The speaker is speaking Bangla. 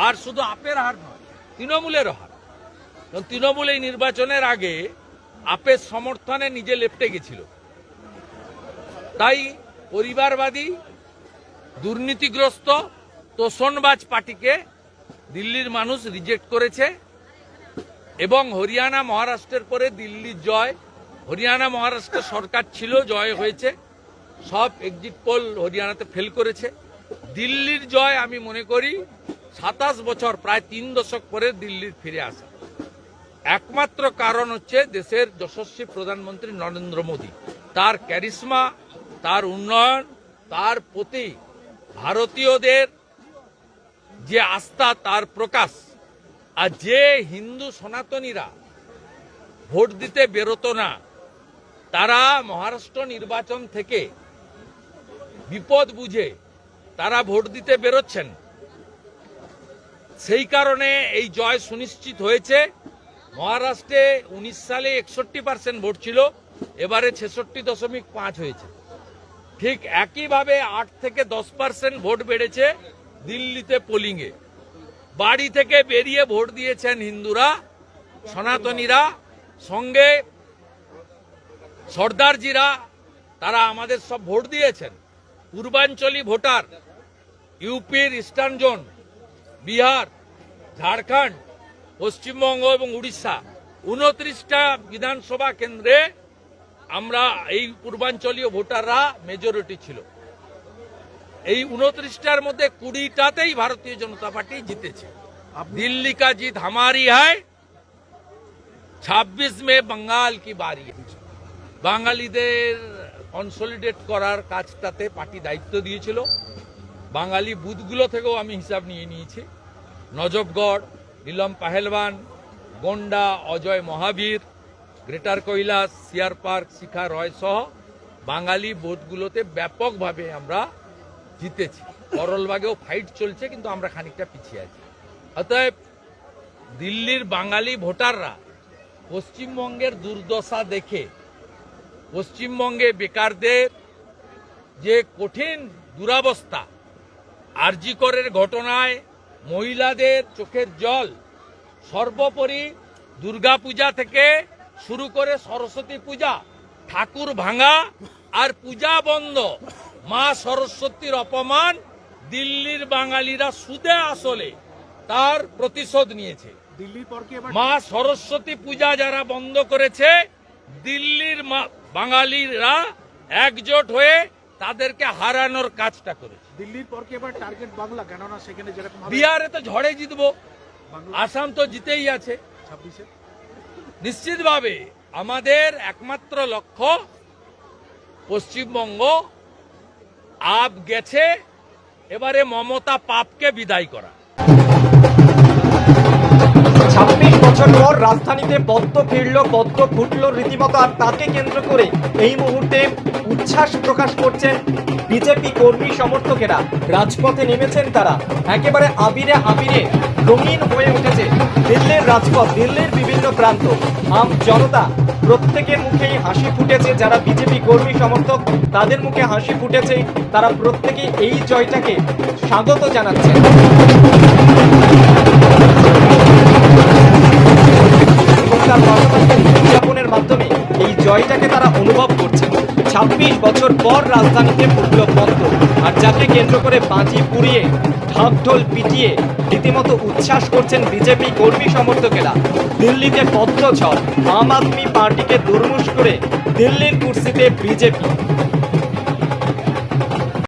আর শুধু আপের হার নয়, তৃণমূলেরও হার। কারণ তৃণমূল এই নির্বাচনের আগে আপের সমর্থনে নিজে লেপটে গেছিল। তাই পরিবারবাদী, দুর্নীতিগ্রস্ত, তোষণবাজ পার্টিকে দিল্লির মানুষ রিজেক্ট করেছে এবং হরিয়ানা মহারাষ্ট্রের পরে দিল্লির জয়। হরিয়ানা মহারাষ্ট্রের সরকার ছিল, জয় হয়েছে, সব এক্সিট পোল হরিয়ানাতে ফেল করেছে। দিল্লির জয় আমি মনে করি 27 বছর, প্রায় 3 দশক পরে দিল্লির ফিরে আসা। একমাত্র কারণ হচ্ছে দেশের যশস্বী প্রধানমন্ত্রী নরেন্দ্র মোদী, তার ক্যারিশমা, তার উন্নয়ন, তার প্রতি ভারতীয়দের যে আস্থা, তার প্রকাশ। আর যে হিন্দু সনাতনীরা ভোট দিতে বেরোতো না, তারা মহারাষ্ট্র নির্বাচন থেকে বিপদ বুঝে তারা ভোট দিতে বেরোচ্ছেন। সেই কারণে এই জয় সুনিশ্চিত হয়েছে। মহারাষ্ট্রে 19 সালে 61% ভোট ছিল, এবারে 66.5 হয়েছে। ঠিক একইভাবে 8 থেকে 10% ভোট বেড়েছে দিল্লিতে পোলিংয়ে। বাড়ি থেকে বেরিয়ে ভোট দিয়েছেন হিন্দুরা, সনাতনীরা, সঙ্গে সর্দারজিরা, তারা আমাদের সব ভোট দিয়েছেন। পূর্বাঞ্চলী ভোটার, ইউপির ইস্টার্ন জোন, বিহার, ঝাড়খণ্ড, পশ্চিমবঙ্গ এবং উড়িষ্যা, 29টা বিধানসভা কেন্দ্রে আমরা এই পূর্বাঞ্চলীয় ভোটাররা মেজরিটি ছিল। এই 29টার মধ্যে 20টাতেই ভারতীয় জনতা পার্টি জিতেছে। দিল্লি কা জিত হামারি হ্যায়, 26 মে বাঙ্গাল কি বারি। বাঙালিদের কনসলিডেট করার কাজটাতে পার্টি দায়িত্ব দিয়েছিল। বাঙালি বুথগুলো থেকেও আমি হিসাব নিয়ে নিয়েছি। নজফগড়, নীলম পাহেলবান, গোন্ডা, অজয় মহাবীর, গ্রেটার কৈলাস, সিয়ার পার্ক, শিখা রয় সহ বাঙালি বুথগুলোতে ব্যাপকভাবে আমরা জিতেছি। করলবাগেও ফাইট চলছে, কিন্তু আমরা খানিকটা পিছিয়ে আছি। অতএব দিল্লির বাঙালি ভোটাররা পশ্চিমবঙ্গের দুর্দশা দেখে, পশ্চিমবঙ্গে বেকারদের যে কঠিন দুরবস্থা, আরজি করের ঘটনায় মহিলাদের চোখের জল, সর্বোপরি দুর্গাপূজা থেকে শুরু করে সরস্বতী পূজা, ঠাকুর ভাঙা আর পূজা বন্ধ, মা সরস্বতীর অপমান দিল্লির বাঙালিরা সুদে আসলে তার প্রতিশোধ নিয়েছে। মা সরস্বতী পূজা যারা বন্ধ করেছে, দিল্লির বাঙালিরা একজোট হয়ে তাদেরকে হারানোর কাজটা করেছে। দিল্লির পর কি এবার টার্গেট বাংলা, কেননা সেখানে যেরকম বিহারে তো ঝড়ে জিতবো, আসাম তো জিতেই আছে 26-এ। নিশ্চিতভাবে আমাদের একমাত্র লক্ষ্য পশ্চিমবঙ্গ। আপ গেছে, এবারে মমতা পাপকে বিদায় করা। 26 বছর পর রাজধানীতে পদ্ম ফিরল, পদ্ম ফুটল রীতিমতো। আর তাকে কেন্দ্র করে এই মুহূর্তে উচ্ছ্বাস প্রকাশ করছেন বিজেপি কর্মী সমর্থকেরা। রাজপথে নেমেছেন তারা, একেবারে আবিরে আবিরে রঙিন হয়ে উঠেছে দিল্লির রাজপথ, দিল্লির বিভিন্ন প্রান্ত। আম জনতা প্রত্যেকের মুখেই হাসি ফুটেছে। যারা বিজেপি কর্মী সমর্থক, তাদের মুখে হাসি ফুটেছে। তারা প্রত্যেকেই এই জয়টাকে স্বাগত জানাচ্ছেন। উদযাপনের মাধ্যমে এই জয়টাকে তারা অনুভব করছে। 26 বছর পর রাজধানীতে ফুটল পদ্ম, আর যাকে কেন্দ্র করে বাজি পুড়িয়ে, ঢাকঢোল পিটিয়ে রীতিমতো উচ্ছ্বাস করছেন বিজেপি কর্মী সমর্থকেরা। দিল্লিতে পদ্ম ঝড়, আম আদমি পার্টিকে দুর্মুষ করে দিল্লির কুর্সিতে বিজেপি।